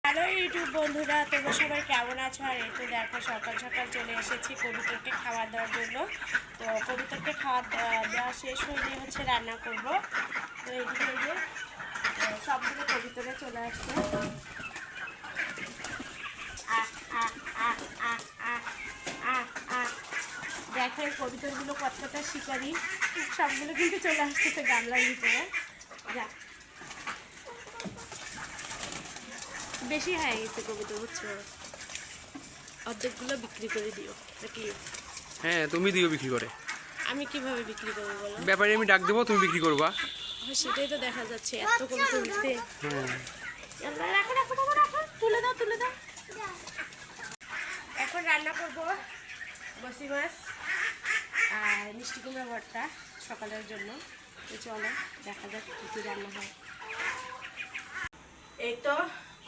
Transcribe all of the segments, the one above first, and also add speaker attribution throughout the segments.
Speaker 1: Hello YouTube বন্ধুরা, তোমরা সবাই কেমন আছো? আর এই তো দেখো সকাল সকাল চলে এসেছি কবুতরকে খাবার দেওয়ার জন্য। তো কবুতরকে খাওয়া দেওয়া শেষ হয়ে হচ্ছে রান্না করব। তো এইদিকে এই যে সবগুলো কবুতরে চলে আসছে। দেখেন কবুতরগুলো কতটা শিকারি, সবগুলো কিন্তু চলে আসতেছে গামলার ভিতরে। যা বেশি হয়ে গেছে কবুতর, বুঝছো? অর্ধেকগুলো বিক্রি করে দিও নাকি?
Speaker 2: হ্যাঁ, তুমি দিও বিক্রি করে।
Speaker 1: আমি কিভাবে বিক্রি করবো বলো?
Speaker 2: ব্যাপারে আমি ডাক দেবো, তুমি বিক্রি করবা।
Speaker 1: সেটাই তো দেখা যাচ্ছে, এত কবুতর উঠছে। তুলে দাও তুলে দাও। এখন রান্না করবো বসি মাছ আর মিষ্টি কুমড়া ভর্তা সকালের জন্য। তো চলো দেখা যাক কী কী রান্না হয়। এই তো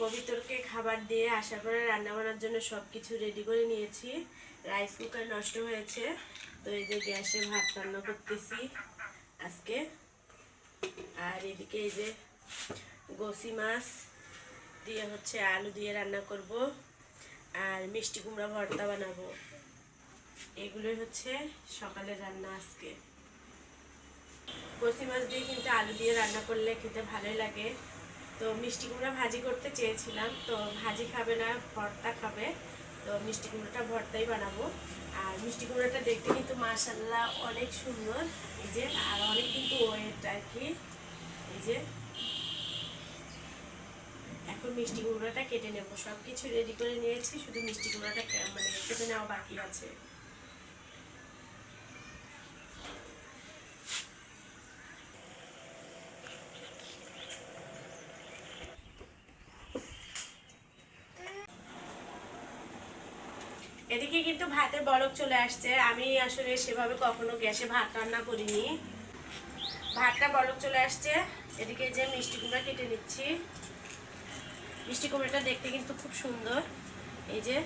Speaker 1: কবিতরকে খাবার দিয়ে আসার পরে রান্না বান্নার জন্য সব কিছু রেডি করে নিয়েছি। রাইস কুকার নষ্ট হয়েছে, তো এই যে গ্যাসে ভাত রান্না করতেছি আজকে। আর এদিকে এই যে গোসি মাছ দিয়ে হচ্ছে আলু দিয়ে রান্না করব, আর মিষ্টি কুমড়া ভর্তা বানাবো। এগুলোই হচ্ছে সকালের রান্না আজকে। গোসি মাছ দিয়ে কিন্তু আলু দিয়ে রান্না করলে খেতে ভালোই লাগে। তো মিষ্টি কুমড়া ভাজি করতে চেয়েছিলাম, তো ভাজি খাবে না, ভর্তা খাবে। তো মিষ্টি কুমড়াটা ভর্তাই বানাবো। আর মিষ্টি কুমড়াটা দেখতে কিন্তু মাশাআল্লাহ অনেক সুন্দর, এই যে, আর অনেক কিন্তু ওয়েট আর কি। এই যে এখন মিষ্টি কুমড়াটা কেটে নেব। সব কিছু রেডি করে নিয়েছি, শুধু মিষ্টি কুমড়াটা কেটে নেওয়া বাকি আছে। এদিকে কিন্তু ভাতের বলক চলে আসছে। আমি আসলে সেভাবে কখনো গ্যাসে ভাত রান্না করিনি। ভাতটা বলক চলে আসছে। এদিকে যে মিষ্টি কুমড়া কেটে নিচ্ছি। মিষ্টি কুমড়াটা দেখতে কিন্তু খুব সুন্দর, এই যে,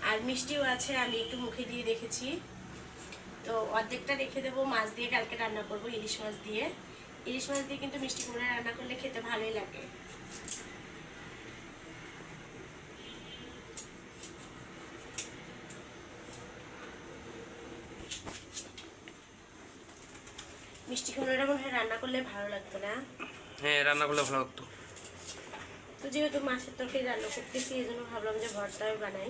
Speaker 1: আর মিষ্টিও আছে। আমি একটু মুখে দিয়ে দেখেছি। তো অর্ধেকটা রেখে দেবো, মাছ দিয়ে কালকে রান্না করব, ইলিশ মাছ দিয়ে। ইলিশ মাছ দিয়ে কিন্তু মিষ্টি কুমড়া রান্না করলে খেতে ভালোই লাগে। মিষ্টি কুমড়াটা মনে হয় রান্না করলে ভালো লাগবে না?
Speaker 2: হ্যাঁ, রান্না করলে ভালো লাগতো।
Speaker 1: তো যেহেতু মাছের তরকারি রান্না করতেছি, এই জন্য ভাবলাম যে ভর্তাও বানাই।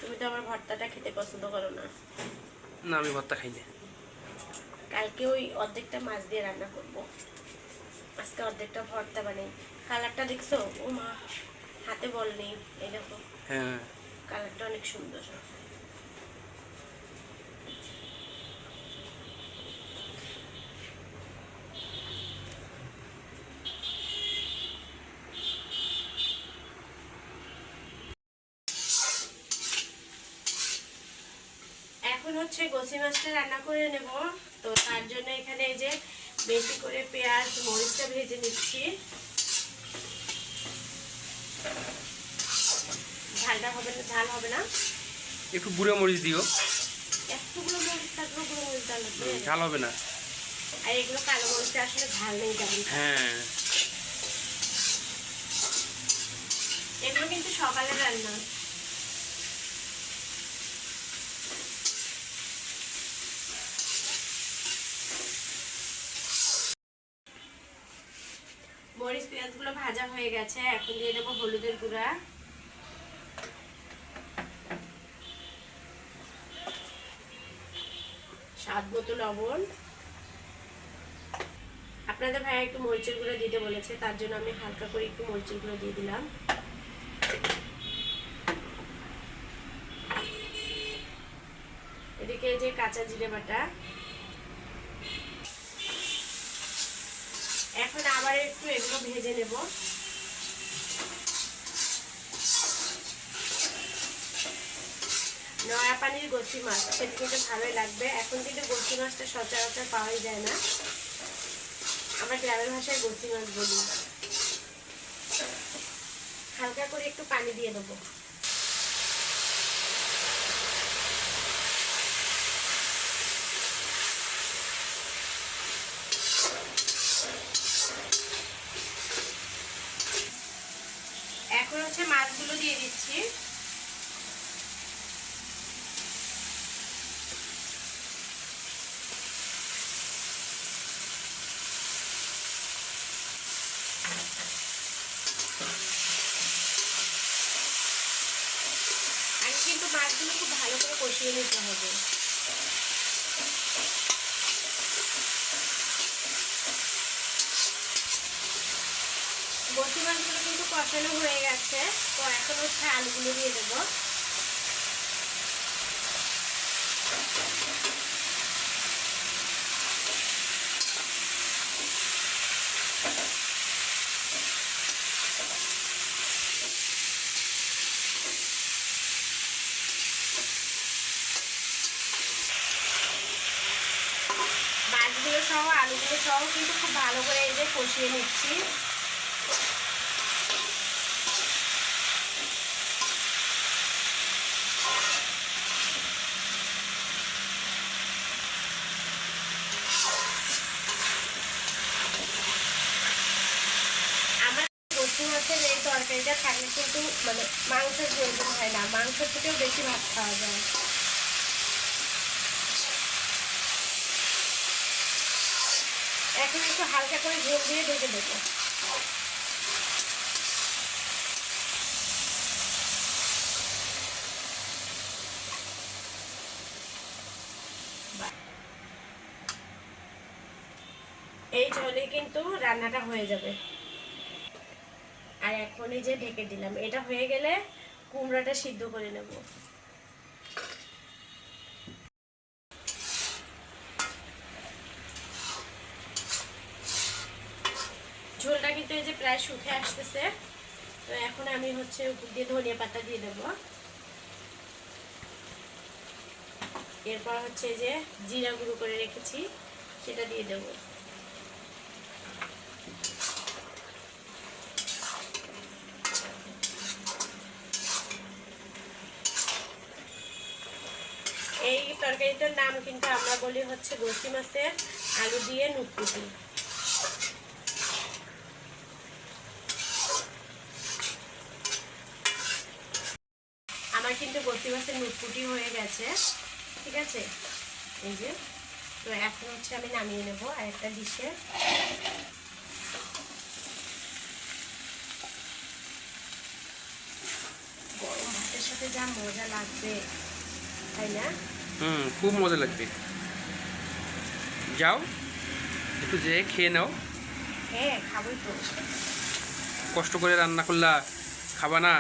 Speaker 1: তুমি তো আমার ভর্তাটা খেতে পছন্দ করো না।
Speaker 2: না, আমি ভর্তা খাই না।
Speaker 1: কালকে ওই অর্ধেকটা মাছ দিয়ে রান্না করব, আজকে অর্ধেকটা ভর্তা বানাই। কালারটা দেখছো? ও মা, হাতে বল নেই, এই দেখো।
Speaker 2: হ্যাঁ,
Speaker 1: কালারটা অনেক সুন্দর। এখন হচ্ছে গোসি মাছটা রান্না করে নেব। তো তার জন্য এখানে এই যে বেশি করে পেঁয়াজ মরিচটা ভেজে নিচ্ছি। ঝাল হবে না।
Speaker 2: একটু গুঁড়ো মরিচ দিও।
Speaker 1: একটুগুলো মরিচ থাকলেও গুঁড়ো মরিচ ডাল লাগবে,
Speaker 2: ঝাল হবে না।
Speaker 1: আর এগুলো কালো মরিচটা আসলে ঝাল নেই তেমন।
Speaker 2: হ্যাঁ,
Speaker 1: এগুলো কিন্তু সকালের রান্না। মরিচ পেঁয়াজগুলো ভাজা হয়ে গেছে, এখন দিয়ে দেবো হলুদের গুঁড়া, স্বাদ মতো লবণ। আপনাদের ভাইয়া একটু মরিচের গুঁড়ো দিতে বলেছে, তার জন্য আমি হালকা করে একটু মরিচের গুঁড়ো দিয়ে দিলাম। এদিকে যে কাঁচা জিরে বাটা। এখন আবার একটু এগুলো ভেজে নেব। নয়া পানির গোসি মাছ খেতে কিন্তু ভালোই লাগবে। এখন কিন্তু গোসি মাছটা সচরাচর পাওয়াই যায় না, আমরা গ্রামের ভাষায় গোসি মাছ বলি। হালকা করে একটু পানি দিয়ে দেবো। এখন এখন হচ্ছে মাছগুলো দিয়ে দিচ্ছি। আর কিন্তু মাছগুলো খুব ভালো করে কষিয়ে নিতে হবে। বসি মাছগুলো কিন্তু কষানো হয়ে গেছে, তো এখন হচ্ছে আলুগুলো দিয়ে দেবো। মাছগুলো সহ আলুগুলো সহ কিন্তু খুব ভালো করে এই যে কষিয়ে নিচ্ছি। আমার বসি মাছের এই তরকারিটা থাকলে কিন্তু মানে মাংসের প্রয়োজন হয় না, মাংসের থেকেও বেশি ভাত খাওয়া যায়। এখন একটু হালকা করে ঝোল দিয়ে ঢেকে দেবো। এই ঝোলে কিন্তু রান্নাটা হয়ে যাবে। আর এখন এই যে ঢেকে দিলাম, এটা হয়ে গেলে কুমড়াটা সিদ্ধ করে নেব। ঝোলটা কিন্তু এই যে প্রায় শুকিয়ে আসতেছে, তো এখন আমি হচ্ছে উপর দিয়ে ধনিয়া পাতা দিয়ে দেবো। এরপর হচ্ছে যে জিরা গুঁড়ো করে রেখেছি সেটা দিয়ে দেবো। এই তরকারিটার নাম কিন্তু আমরা বলি হচ্ছে বসি মাছের আলু দিয়ে নুটকুটি। আমার কিন্তু বসি মাছের নুটকুটি হয়ে গেছে, ঠিক আছে। এই যে, তো এখন হচ্ছে আমি নামিয়ে নেব আর একটা ডিশে। গরম ভাতের সাথে যা মজা লাগবে, তাই না?
Speaker 2: খুব মজা লাগবে। যাও একটু যেয়ে খেয়ে নাও।
Speaker 1: হ্যাঁ, খাবোই তো।
Speaker 2: কষ্ট করে রান্না করলা, খাবা না?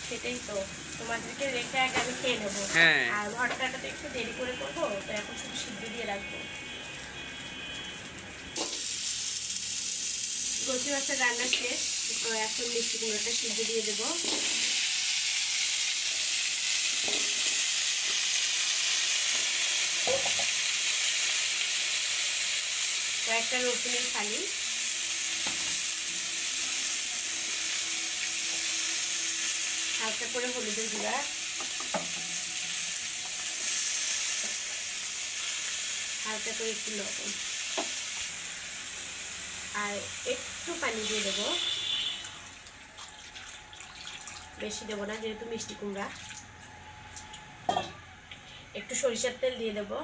Speaker 1: সেটাই তো, তোমাদেরকে রেখে আগে আমি খেয়ে নেবো।
Speaker 2: হ্যাঁ।
Speaker 1: আর ভর্তাটা তো একটু দেরি করে করবো, তো এখন শুধু সিদ্ধ দিয়ে রাখবো। বসি মাছের রান্না শেষ, তো এখন মিষ্টি কুমড়োটা সিদ্ধ দিয়ে দেবো। কয়েকটা রসুনের ফালি, হালকা করে হলুদের গুঁড়া, হালকা করে একটু লবণ, আর একটু পানি দিয়ে দেবো। বেশি দেবো না যেহেতু মিষ্টি কুমড়া। একটু সরিষার তেল দিয়ে দেবো।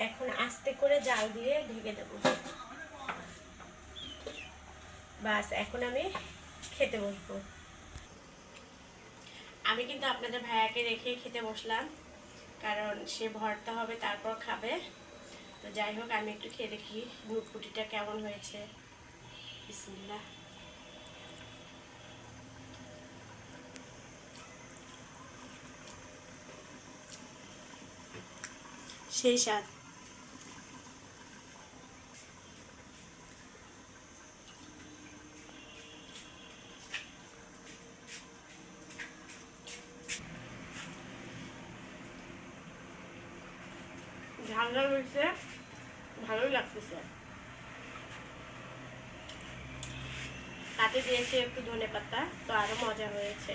Speaker 1: এখন আস্তে করে জাল দিয়ে ঢেকে দেব। বাস, এখন আমি খেতে বসবো। আমি কিন্তু আপনাদের ভাইয়াকে রেখে খেতে বসলাম, কারণ সে ভর্তা হবে তারপর খাবে। তো যাই হোক, আমি একটু খেয়ে দেখি নুটকুটিটা কেমন হয়েছে। বিসমিল্লাহ। সেই স্বাদ। ঝাল ঝাল হয়েছে, ভালোই লাগতেছে। তাতে দিয়েছি একটু ধনেপাতা, তো আরো মজা হয়েছে।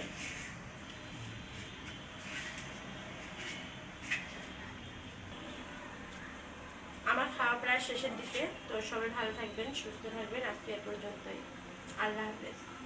Speaker 1: শেষের দিকে। তো সবাই ভালো থাকবেন, সুস্থ থাকবেন। আজকে এ পর্যন্তই। আল্লাহ হাফেজ।